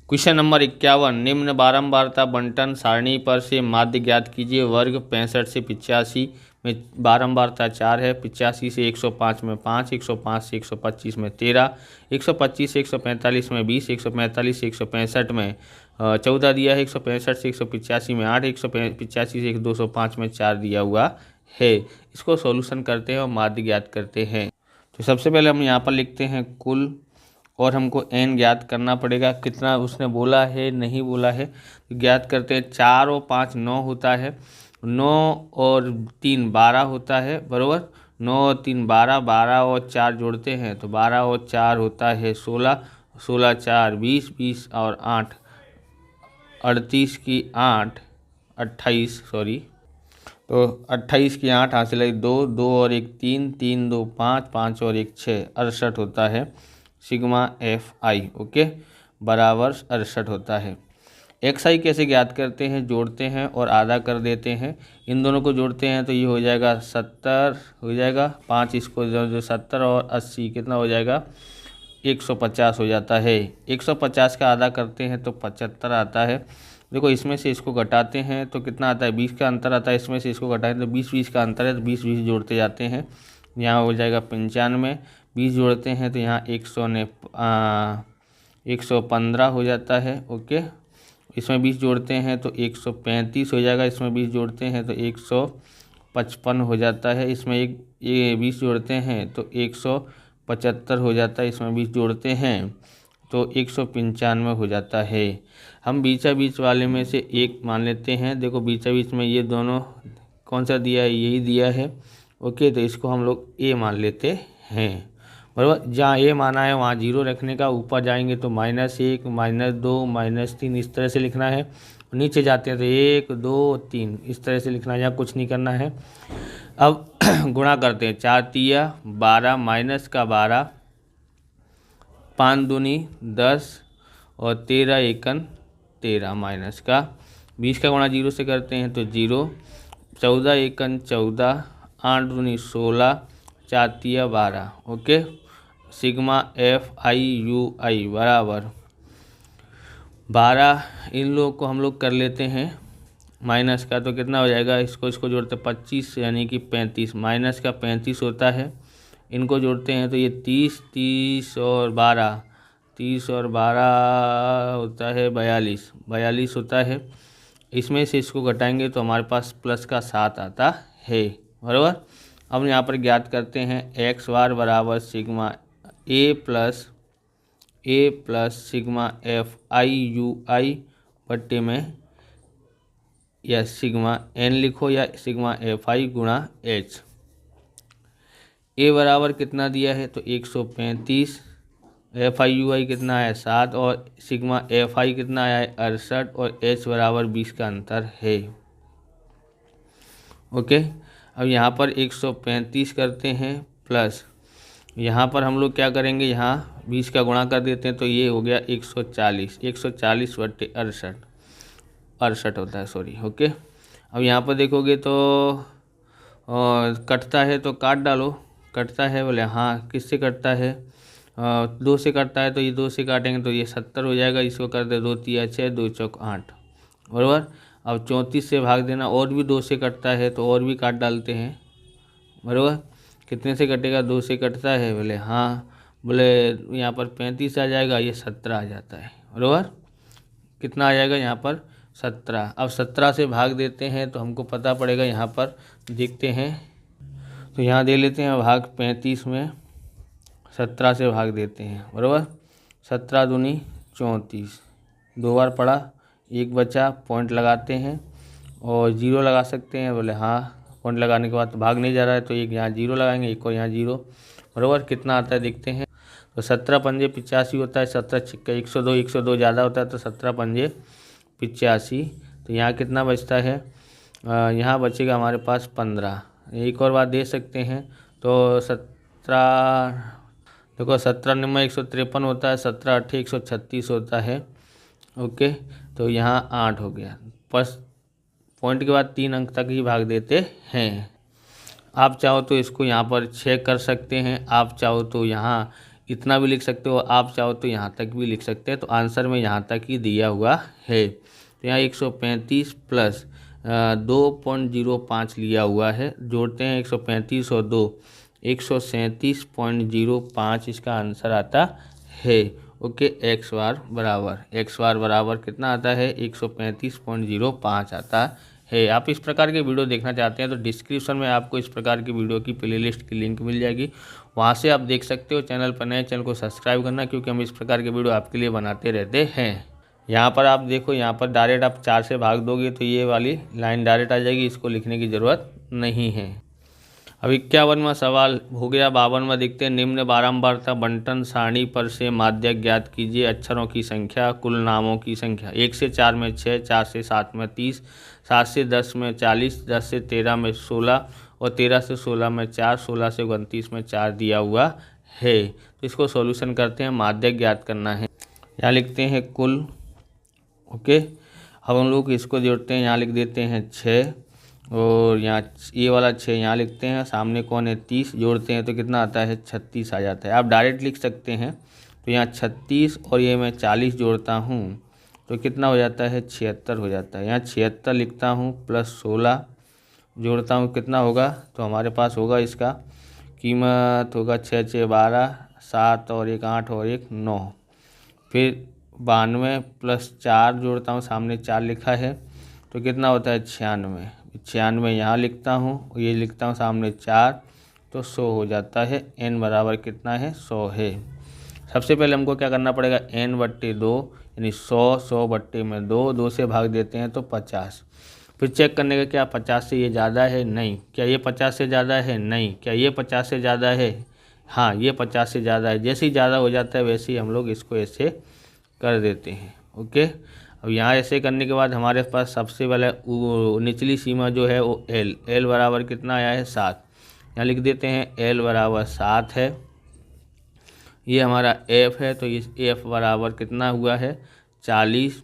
Question number 51, निम्न बारंबारता बंटन सारणी पर से माध्य ज्ञात कीजिए। वर्ग 65 से 85 में बारंबारता 4 है, 85 से 105 में 5, 105 से 125 में 13, 125 से 145 में 20, 145 से 165 में 14 दिया है, 165 से 185 में 8, 185 से 205 में 4 दिया हुआ है। इसको सॉल्यूशन करते हैं और माध्य ज्ञात करते हैं। तो सबसे पहले हम यहाँ पर लिखते हैं कुल, और हमको n ज्ञात करना पड़ेगा। कितना उसने बोला है नहीं बोला है, तो ज्ञात करते हैं। 4 और 5 9 होता है, 9 और 3 12 होता है, बराबर। 9 और 3 12, 12 और 4 जोड़ते हैं तो 12 और 4 होता है 16, 16 4 20, 20 और 8 38 की 8 28, सॉरी, तो 28 की 8 हासिल है 2, 2 और 1 3, 3 2 5, 5 और 1 6, 68 होता है सिग्मा एफ आई, ओके, बराबर 68 होता है। एक्स आई कैसे ज्ञात करते हैं, जोड़ते हैं और आधा कर देते हैं। इन दोनों को जोड़ते हैं तो ये हो जाएगा 70 हो जाएगा, 5 इसको जो 70 और 80 कितना हो जाएगा 150 हो जाता है। 150 का आधा करते हैं तो 75 आता है। देखो इसमें से इसको घटाते हैं तो कितना आता है 20 का अंतर आता है, इसमें से इसको घटाएं तो 20 का अंतर है, तो 20 जोड़ते जाते हैं, यहाँ हो जाएगा 95, 20 जोड़ते हैं तो यहाँ 115 हो जाता है, ओके। इसमें 20 जोड़ते हैं तो 135 हो जाएगा, इसमें 20 जोड़ते हैं तो 155 हो जाता है, इसमें ये 20 जोड़ते हैं तो 175 हो जाता है, इसमें 20 जोड़ते हैं तो 195 हो जाता है। हम बीचा बीच वाले में से एक मान लेते हैं। देखो बीचा बीच में ये दोनों कौन सा दिया है, यही दिया है, ओके, तो इसको हम लोग ए मान लेते हैं, बराबर। जहाँ ए माना है वहाँ 0 रखने का, ऊपर जाएंगे तो -1 -2 -3 इस तरह से लिखना है, नीचे जाते हैं तो 1 2 3 इस तरह से लिखना है, यहाँ कुछ नहीं करना है। अब गुणा करते हैं, 4 तिया 12 माइनस का 12, 5 दूनी 10 और 13 एकन 13 माइनस का 20 का गुणा 0 से करते हैं तो 0, 14 एकन 14, 8 दूनी 16, 4 तिया 12, okay. Sigma F I U I बराबर 12, इन लोगों को हम लोग कर लेते हैं माइनस का, तो कितना हो जाएगा, इसको जोड़ते 25 यानी कि 35, माइनस का 35 होता है, इनको जोड़ते हैं तो ये 30, 30 और 12, 30 और 12 होता है 42, 42 होता है। इसमें से इसको घटाएंगे तो हमारे पास प्लस का 7 आता है, बराबर। अब यहाँ पर ज्ञात करते हैं एक्स बार बराबर sigma A plus sigma F I U I बट्टे में या सिग्मा एन लिखो या सिग्मा एफ आई गुणा एच। ए बराबर कितना दिया है तो 135, एफ आई यू आई कितना है 7 और सिग्मा एफ आई कितना आया है 68 और एच बराबर 20 का अंतर है, ओके। अब यहाँ पर 135 करते हैं प्लस यहाँ पर हम लोग क्या करेंगे, यहाँ 20 का गुणा कर देते हैं तो ये हो गया 140, 140 बट्टे 68 होता है, सॉरी, ओके। अब यहाँ पर देखोगे तो कटता है तो काट डालो, कटता है बोले हाँ, किससे कटता है 2 से कटता है, तो ये 2 से काटेंगे तो ये 70 हो जाएगा, इसको कर दे 2 तिया 6, 2 चौक 8, बराबर। अब 34 से भाग देना, और भी 2 से कटता है तो और भी काट डालते हैं, बराबर। कितने से कटेगा 2 से कटता है बोले हाँ, बोले यहाँ पर 35 आ जाएगा, ये 17 आ जाता है, बराबर। कितना आ जाएगा यहाँ पर 17। अब 17 से भाग देते हैं तो हमको पता पड़ेगा, यहाँ पर देखते हैं तो यहाँ दे लेते हैं भाग 35 में 17 से भाग देते हैं, बराबर। 17 दूनी 34, 2 बार पढ़ा, एक बचा, पॉइंट लगाते हैं और 0 लगा सकते हैं, बोले हाँ, पॉइंट लगाने के बाद तो भाग नहीं जा रहा है तो एक यहाँ 0 लगाएंगे, एक और यहाँ 0, बराबर। कितना आता है देखते हैं, तो 17 पंजे 85 होता है, 17 छिक्का 102, 102 ज़्यादा होता है तो 17 पंजे 85, तो यहाँ कितना बचता है, यहाँ बचेगा हमारे पास 15। एक और बात दे सकते हैं तो 17, देखो 17 नंबर 153 होता है, 17 8 136 होता है, ओके। तो यहाँ 8 हो गया, बस पॉइंट के बाद 3 अंक तक ही भाग देते हैं। आप चाहो तो इसको यहाँ पर 6 कर सकते हैं, आप चाहो तो यहाँ इतना भी लिख सकते हो, आप चाहो तो यहाँ तक भी लिख सकते हैं। तो आंसर में यहाँ तक ही दिया हुआ है। तो यहाँ 135 प्लस 2.05 लिया हुआ है, जोड़ते हैं 135 और 2 137.05 इसका आंसर आता है। ओके, एक्स बार बराबर कितना आता है 135.05 आता है। आप इस प्रकार के वीडियो देखना चाहते हैं तो डिस्क्रिप्शन में आपको इस प्रकार की वीडियो की प्लेलिस्ट की लिंक मिल जाएगी, वहाँ से आप देख सकते हो। चैनल पर नए, चैनल को सब्सक्राइब करना, क्योंकि हम इस प्रकार के वीडियो आपके लिए बनाते रहते हैं। यहाँ पर आप देखो, यहाँ पर डायरेक्ट आप 4 से भाग दोगे तो ये वाली लाइन डायरेक्ट आ जाएगी, इसको लिखने की ज़रूरत नहीं है। अब 51वां सवाल हो गया। 52वां देखते हैं। निम्न बारंबारता बंटन सारणी पर से माध्यक ज्ञात कीजिए। अक्षरों की संख्या, कुल नामों की संख्या। 1 से 4 में 6, 4 से 7 में 30, 7 से 10 में 40, 10 से 13 में 16 और 13 से 16 में 4, 16 से 29 में 4 दिया हुआ है। तो इसको सॉल्यूशन करते हैं, माध्यक ज्ञात करना है। यहाँ लिखते हैं कुल। ओके, अब हम लोग इसको जोड़ते हैं। यहाँ लिख देते हैं 6 और यहाँ ये वाला 6 यहाँ लिखते हैं, सामने कौन है 30, जोड़ते हैं तो कितना आता है 36 आ जाता है। आप डायरेक्ट लिख सकते हैं। तो यहाँ 36 और ये मैं 40 जोड़ता हूँ तो कितना हो जाता है 76 हो जाता है। यहाँ 76 लिखता हूँ प्लस 16 जोड़ता हूँ, कितना होगा तो हमारे पास होगा, इसका कीमत होगा 6 6 12, 7 और 1 8 और 1 9। फिर 92 प्लस 4 जोड़ता हूँ, सामने 4 लिखा है तो कितना होता है 96। 96 यहाँ लिखता हूँ, ये लिखता हूँ सामने 4 तो 100 हो जाता है। n बराबर कितना है 100 है। सबसे पहले हमको क्या करना पड़ेगा, n/2 यानी 100 बट्टे में 2 से भाग देते हैं तो 50। फिर चेक करने का क्या 50 से ये ज़्यादा है, नहीं। क्या ये 50 से ज़्यादा है, नहीं। क्या ये 50 से ज़्यादा है, हाँ ये 50 से ज़्यादा है। जैसे ही ज़्यादा हो जाता है वैसे ही हम लोग इसको ऐसे कर देते हैं। ओके, अब यहाँ ऐसे करने के बाद हमारे पास सबसे पहले निचली सीमा जो है वो एल बराबर कितना आया है 7। यहाँ लिख देते हैं एल बराबर 7 है। ये हमारा एफ है, तो इस एफ बराबर कितना हुआ है 40।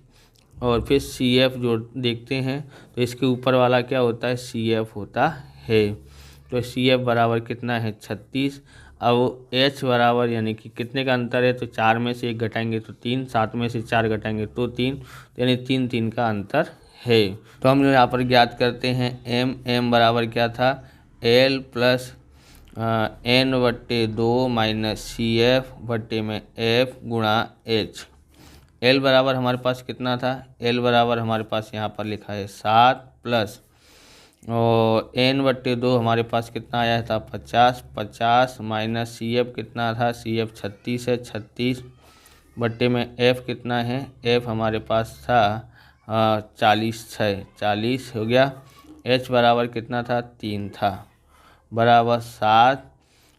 और फिर सी एफ जो देखते हैं तो इसके ऊपर वाला क्या होता है सी एफ होता है। तो सी एफ बराबर कितना है 36। अब एच बराबर यानी कि कितने का अंतर है, तो 4 में से 1 घटाएंगे तो 3, 7 में से 4 घटाएंगे तो 3, यानी 3 3 का अंतर है। तो हम यहाँ पर ज्ञात करते हैं एम बराबर क्या था L plus n/2 minus C F बट्टे में एफ गुणा एच। एल बराबर हमारे पास कितना था, एल बराबर हमारे पास यहाँ पर लिखा है 7 प्लस और n/2 हमारे पास कितना आया था 50 माइनस सी एफ कितना था, सी एफ 36 है, 36 बट्टे में एफ कितना है, एफ हमारे पास था 40 है, 40 हो गया। एच बराबर कितना था 3 था, बराबर 7।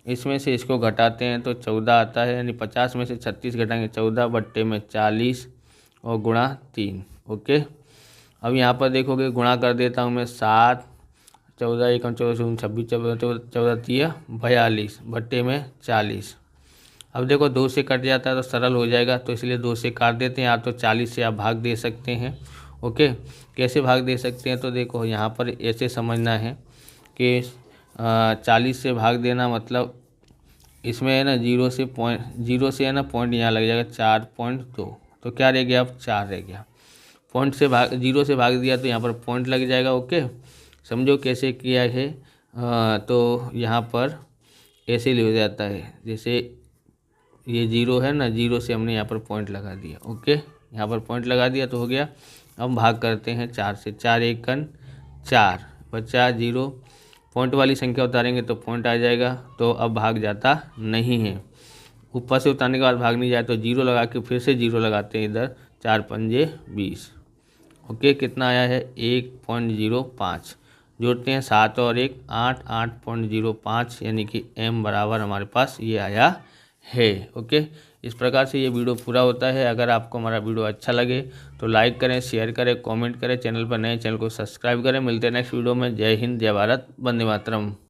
इसमें से इसको घटाते हैं तो 14 आता है, यानी 50 में से 36 घटाएंगे 14 बट्टे में 40 और गुणा 3। ओके, अब यहाँ पर देखोगे गुणा कर देता हूँ मैं 7 14 1 14 26 14 42 बट्टे में 40। अब देखो 2 से कट जाता है तो सरल हो जाएगा, तो इसलिए 2 से काट देते हैं। या तो 40 से आप भाग दे सकते हैं। ओके, कैसे भाग दे सकते हैं, तो देखो यहाँ पर ऐसे समझना है कि 40 से भाग देना मतलब इसमें है ना 0 से है ना पॉइंट यहाँ लग जाएगा 4.2, तो क्या रह गया अब 4 रह गया। पॉइंट से 0 से भाग दिया तो यहाँ पर पॉइंट लग जाएगा। ओके, समझो कैसे किया है। तो यहाँ पर ऐसे हो जाता है, जैसे ये 0 है ना, 0 से हमने यहाँ पर पॉइंट लगा दिया। ओके, यहाँ पर पॉइंट लगा दिया तो हो गया। अब भाग करते हैं 4 से, 4 1 4 बचा 0, पॉइंट वाली संख्या उतारेंगे तो पॉइंट आ जाएगा, तो अब भाग जाता नहीं है। ऊपर से उतारने के बाद भाग नहीं जाए तो 0 लगा के फिर से 0 लगाते हैं इधर, 4 पंजे 20। ओके, कितना आया है 1.05। जोड़ते हैं 7 और 1 8, 8.05 यानी कि m बराबर हमारे पास ये आया है। ओके, इस प्रकार से ये वीडियो पूरा होता है। अगर आपको हमारा वीडियो अच्छा लगे तो लाइक करें, शेयर करें, कमेंट करें। चैनल पर नए, चैनल को सब्सक्राइब करें। मिलते हैं नेक्स्ट वीडियो में। जय हिंद, जय भारत, वंदे मातरम।